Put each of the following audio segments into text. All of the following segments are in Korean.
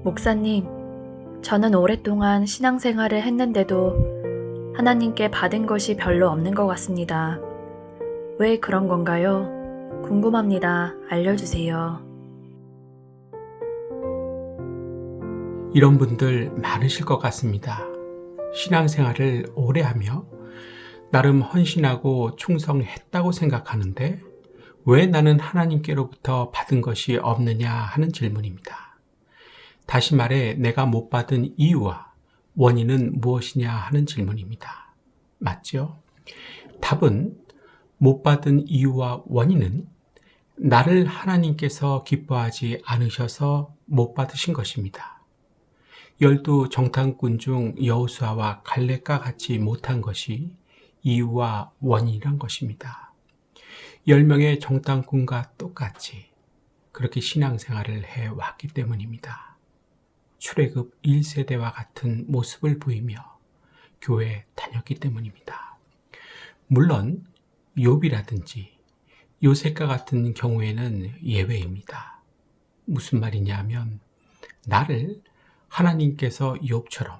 목사님, 저는 오랫동안 신앙생활을 했는데도 하나님께 받은 것이 별로 없는 것 같습니다. 왜 그런 건가요? 궁금합니다. 알려주세요. 이런 분들 많으실 것 같습니다. 신앙생활을 오래 하며 나름 헌신하고 충성했다고 생각하는데 왜 나는 하나님께로부터 받은 것이 없느냐 하는 질문입니다. 다시 말해 내가 못 받은 이유와 원인은 무엇이냐 하는 질문입니다. 맞죠? 답은 못 받은 이유와 원인은 나를 하나님께서 기뻐하지 않으셔서 못 받으신 것입니다. 12 정탐꾼 중 여호수아와 갈렙과 같이 못한 것이 이유와 원인이란 것입니다. 10명의 정탐꾼과 똑같이 그렇게 신앙생활을 해왔기 때문입니다. 출애굽 1세대와 같은 모습을 보이며 교회에 다녔기 때문입니다. 물론 욥이라든지 요셉과 같은 경우에는 예외입니다. 무슨 말이냐 하면 나를 하나님께서 욥처럼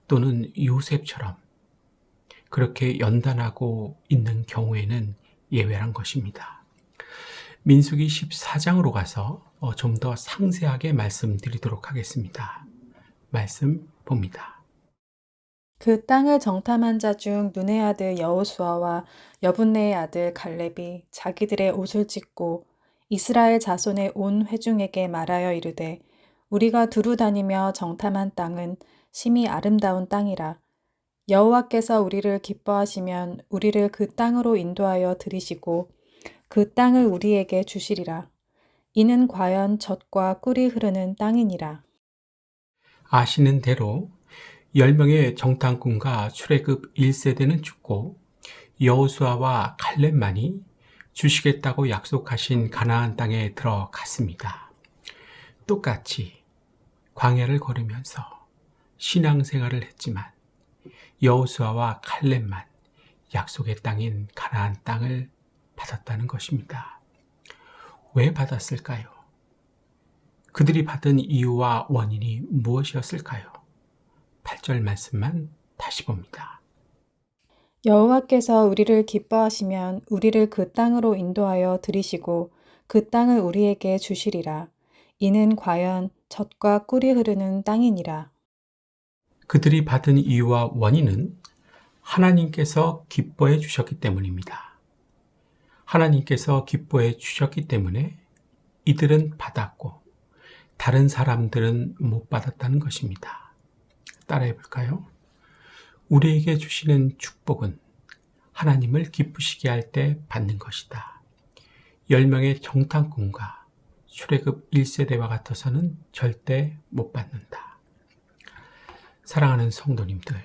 또는 요셉처럼 그렇게 연단하고 있는 경우에는 예외란 것입니다. 민수기 14장으로 가서 좀 더 상세하게 말씀드리도록 하겠습니다. 말씀 봅니다. 그 땅을 정탐한 자 중 눈의 아들 여호수아와 여분네의 아들 갈렙이 자기들의 옷을 찢고 이스라엘 자손의 온 회중에게 말하여 이르되 우리가 두루 다니며 정탐한 땅은 심히 아름다운 땅이라. 여호와께서 우리를 기뻐하시면 우리를 그 땅으로 인도하여 들이시고 그 땅을 우리에게 주시리라. 이는 과연 젖과 꿀이 흐르는 땅이니라. 아시는 대로 10명의 정탐꾼과 출애굽 1세대는 죽고 여호수아와 갈렙만이 주시겠다고 약속하신 가나안 땅에 들어갔습니다. 똑같이 광야를 걸으면서 신앙생활을 했지만 여호수아와 칼렙만 약속의 땅인 가나안 땅을 받았다는 것입니다. 왜 받았을까요? 그들이 받은 이유와 원인이 무엇이었을까요? 8절 말씀만 다시 봅니다. 여호와께서 우리를 기뻐하시면 우리를 그 땅으로 인도하여 들이시고 그 땅을 우리에게 주시리라. 이는 과연 젖과 꿀이 흐르는 땅이니라. 그들이 받은 이유와 원인은 하나님께서 기뻐해 주셨기 때문입니다. 하나님께서 기뻐해 주셨기 때문에 이들은 받았고 다른 사람들은 못 받았다는 것입니다. 따라해 볼까요? 우리에게 주시는 축복은 하나님을 기쁘시게 할 때 받는 것이다. 10명의 정탐꾼과 출애굽 1세대와 같아서는 절대 못 받는다. 사랑하는 성도님들,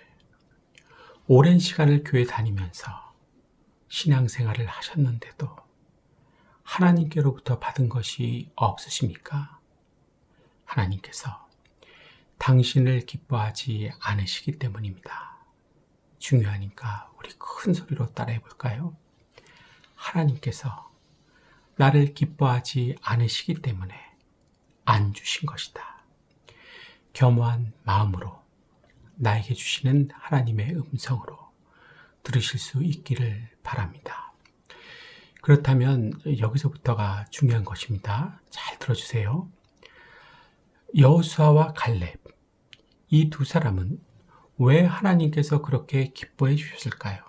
오랜 시간을 교회 다니면서 신앙생활을 하셨는데도 하나님께로부터 받은 것이 없으십니까? 하나님께서 당신을 기뻐하지 않으시기 때문입니다. 중요하니까 우리 큰 소리로 따라해 볼까요? 하나님께서 나를 기뻐하지 않으시기 때문에 안 주신 것이다. 겸허한 마음으로 나에게 주시는 하나님의 음성으로 들으실 수 있기를 바랍니다. 그렇다면 여기서부터가 중요한 것입니다. 잘 들어주세요. 여호수아와 갈렙, 이 두 사람은 왜 하나님께서 그렇게 기뻐해 주셨을까요?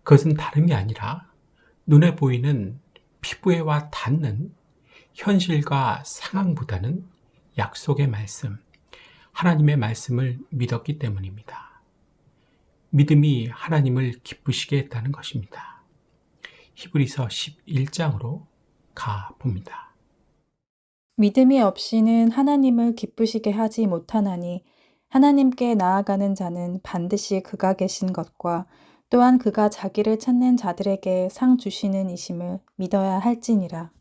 그것은 다름이 아니라 눈에 보이는 피부에 와 닿는 현실과 상황보다는 약속의 말씀, 하나님의 말씀을 믿었기 때문입니다. 믿음이 하나님을 기쁘시게 했다는 것입니다. 히브리서 11장으로 가봅니다. 믿음이 없이는 하나님을 기쁘시게 하지 못하나니 하나님께 나아가는 자는 반드시 그가 계신 것과 또한 그가 자기를 찾는 자들에게 상 주시는 이심을 믿어야 할지니라.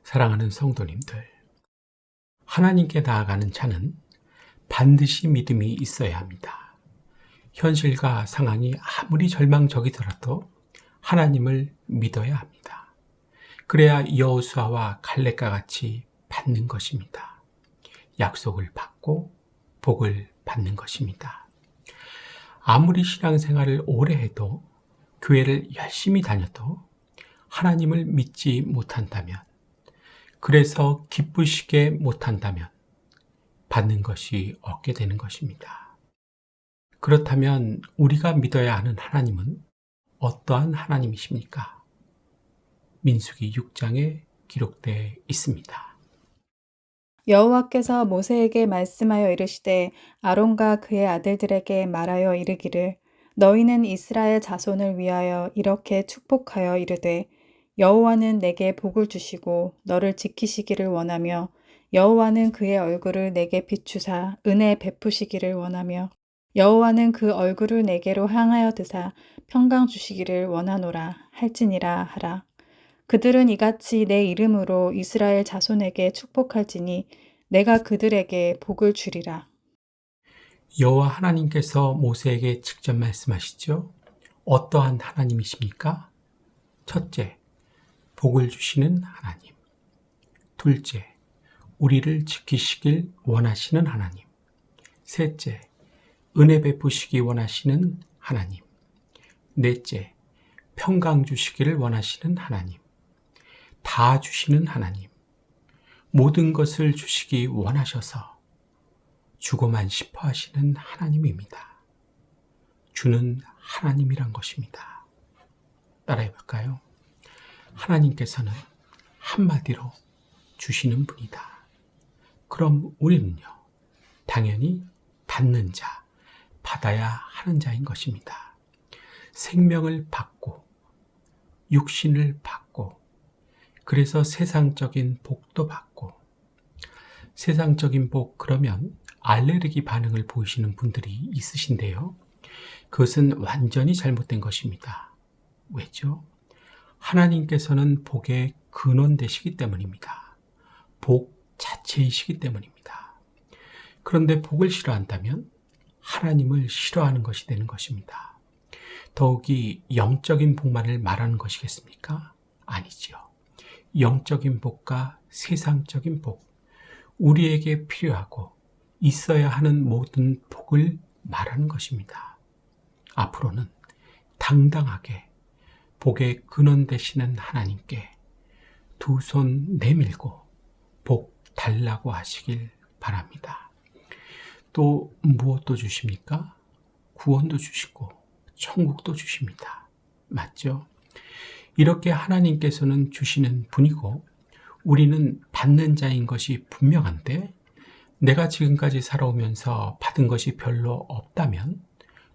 사랑하는 성도님들, 하나님께 나아가는 자는 반드시 믿음이 있어야 합니다. 현실과 상황이 아무리 절망적이더라도 하나님을 믿어야 합니다. 그래야 여호수아와 갈렙과 같이 받는 것입니다. 약속을 받고 복을 받는 것입니다. 아무리 신앙생활을 오래 해도 교회를 열심히 다녀도 하나님을 믿지 못한다면, 그래서 기쁘시게 못한다면 받는 것이 없게 되는 것입니다. 그렇다면 우리가 믿어야 하는 하나님은 어떠한 하나님이십니까? 민수기 6장에 기록되어 있습니다. 여호와께서 모세에게 말씀하여 이르시되 아론과 그의 아들들에게 말하여 이르기를 너희는 이스라엘 자손을 위하여 이렇게 축복하여 이르되 여호와는 내게 복을 주시고 너를 지키시기를 원하며 여호와는 그의 얼굴을 내게 비추사 은혜 베푸시기를 원하며 여호와는 그 얼굴을 내게로 향하여 드사 평강 주시기를 원하노라 할지니라 하라. 그들은 이같이 내 이름으로 이스라엘 자손에게 축복할지니 내가 그들에게 복을 주리라. 여호와 하나님께서 모세에게 직접 말씀하시죠. 어떠한 하나님이십니까? 첫째, 복을 주시는 하나님. 둘째, 우리를 지키시길 원하시는 하나님. 셋째, 은혜 베푸시기 원하시는 하나님. 넷째, 평강 주시기를 원하시는 하나님. 다 주시는 하나님. 모든 것을 주시기 원하셔서 주고만 싶어 하시는 하나님입니다. 주는 하나님이란 것입니다. 따라해 볼까요? 하나님께서는 한마디로 주시는 분이다. 그럼 우리는요, 당연히 받는 자, 받아야 하는 자인 것입니다. 생명을 받고, 육신을 받고, 그래서 세상적인 복도 받고, 세상적인 복 그러면 알레르기 반응을 보이시는 분들이 있으신데요. 그것은 완전히 잘못된 것입니다. 왜죠? 하나님께서는 복의 근원 되시기 때문입니다. 복 자체이시기 때문입니다. 그런데 복을 싫어한다면 하나님을 싫어하는 것이 되는 것입니다. 더욱이 영적인 복만을 말하는 것이겠습니까? 아니지요. 영적인 복과 세상적인 복, 우리에게 필요하고 있어야 하는 모든 복을 말하는 것입니다. 앞으로는 당당하게 복의 근원 되시는 하나님께 두 손 내밀고 복 달라고 하시길 바랍니다. 또 무엇도 주십니까? 구원도 주시고 천국도 주십니다. 맞죠? 이렇게 하나님께서는 주시는 분이고 우리는 받는 자인 것이 분명한데 내가 지금까지 살아오면서 받은 것이 별로 없다면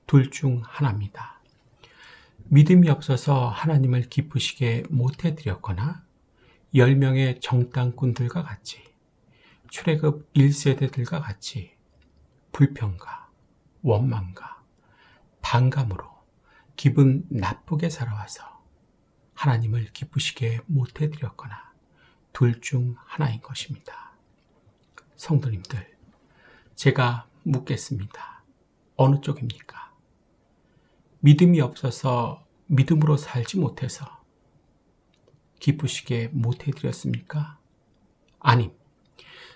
둘 중 하나입니다. 믿음이 없어서 하나님을 기쁘시게 못해드렸거나 10명의 정당꾼들과 같이 출애굽 1세대들과 같이 불평과 원망과 반감으로 기분 나쁘게 살아와서 하나님을 기쁘시게 못해드렸거나 둘 중 하나인 것입니다. 성도님들, 제가 묻겠습니다. 어느 쪽입니까? 믿음이 없어서 믿음으로 살지 못해서 기쁘시게 못해드렸습니까? 아님,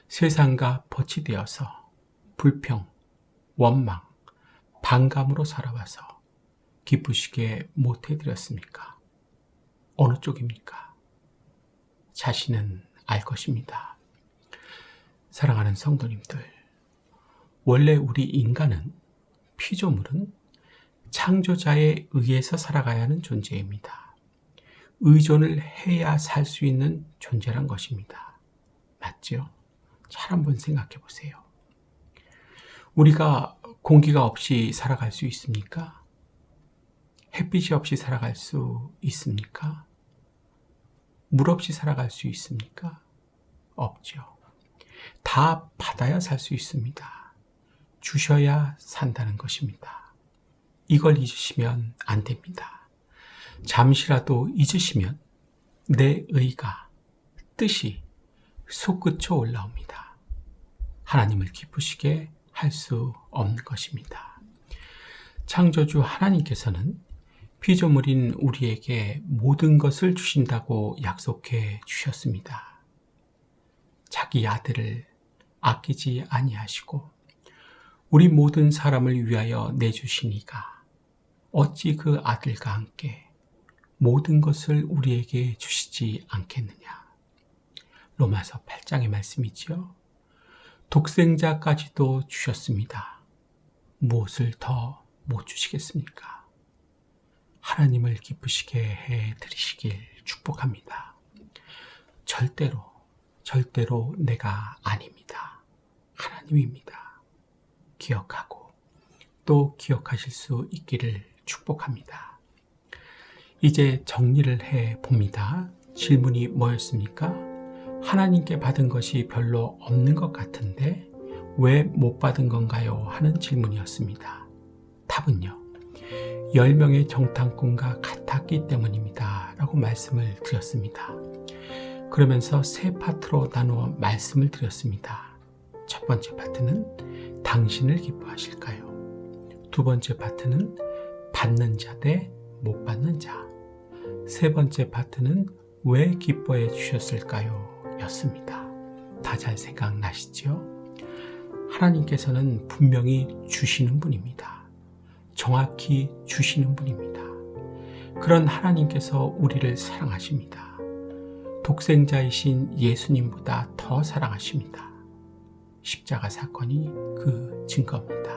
세상과 벗이 되어서 불평, 원망, 반감으로 살아와서 기쁘시게 못해드렸습니까? 어느 쪽입니까? 자신은 알 것입니다. 사랑하는 성도님들, 원래 우리 인간은, 피조물은 창조자에 의해서 살아가야 하는 존재입니다. 의존을 해야 살 수 있는 존재란 것입니다. 맞죠? 잘 한번 생각해 보세요. 우리가 공기가 없이 살아갈 수 있습니까? 햇빛이 없이 살아갈 수 있습니까? 물 없이 살아갈 수 있습니까? 없죠. 다 받아야 살 수 있습니다. 주셔야 산다는 것입니다. 이걸 잊으시면 안 됩니다. 잠시라도 잊으시면 내 의가, 뜻이 솟구쳐 올라옵니다. 하나님을 기쁘시게 할 수 없는 것입니다. 창조주 하나님께서는 피조물인 우리에게 모든 것을 주신다고 약속해 주셨습니다. 자기 아들을 아끼지 아니하시고 우리 모든 사람을 위하여 내주시니가 어찌 그 아들과 함께 모든 것을 우리에게 주시지 않겠느냐. 로마서 8장의 말씀이지요. 독생자까지도 주셨습니다. 무엇을 더 못 주시겠습니까? 하나님을 기쁘시게 해 드리시길 축복합니다. 절대로 내가 아닙니다. 하나님입니다. 기억하고 또 기억하실 수 있기를 축복합니다. 이제 정리를 해 봅니다. 질문이 뭐였습니까? 하나님께 받은 것이 별로 없는 것 같은데 왜 못 받은 건가요? 하는 질문이었습니다. 답은요. 10명의 정탐꾼과 같았기 때문입니다. 라고 말씀을 드렸습니다. 그러면서 세 파트로 나누어 말씀을 드렸습니다. 첫 번째 파트는 당신을 기뻐하실까요? 두 번째 파트는 받는 자 대 못 받는 자. 세 번째 파트는 왜 기뻐해 주셨을까요? 였습니다. 다 잘 생각나시죠? 하나님께서는 분명히 주시는 분입니다. 정확히 주시는 분입니다. 그런 하나님께서 우리를 사랑하십니다. 독생자이신 예수님보다 더 사랑하십니다. 십자가 사건이 그 증거입니다.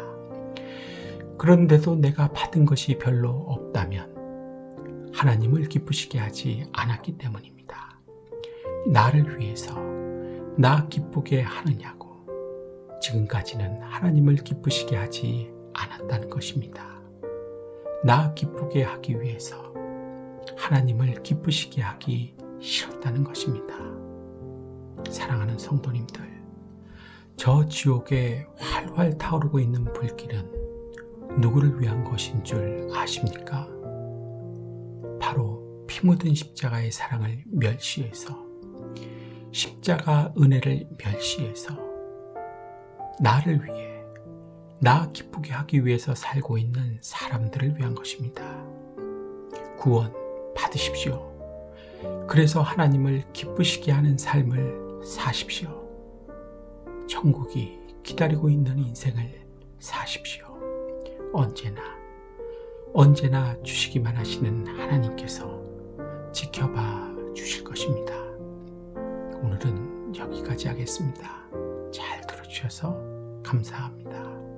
그런데도 내가 받은 것이 별로 없다면 하나님을 기쁘시게 하지 않았기 때문입니다. 나를 위해서 나 기쁘게 하느냐고 지금까지는 하나님을 기쁘시게 하지 않았다는 것입니다. 나 기쁘게 하기 위해서 하나님을 기쁘시게 하기 싫었다는 것입니다. 사랑하는 성도님들, 저 지옥에 활활 타오르고 있는 불길은 누구를 위한 것인 줄 아십니까? 바로 피 묻은 십자가의 사랑을 멸시해서 십자가 은혜를 멸시해서 나를 위해 나 기쁘게 하기 위해서 살고 있는 사람들을 위한 것입니다. 구원 받으십시오. 그래서 하나님을 기쁘시게 하는 삶을 사십시오. 천국이 기다리고 있는 인생을 사십시오. 언제나 주시기만 하시는 하나님께서 지켜봐 주실 것입니다. 오늘은 여기까지 하겠습니다. 잘 들어주셔서 감사합니다.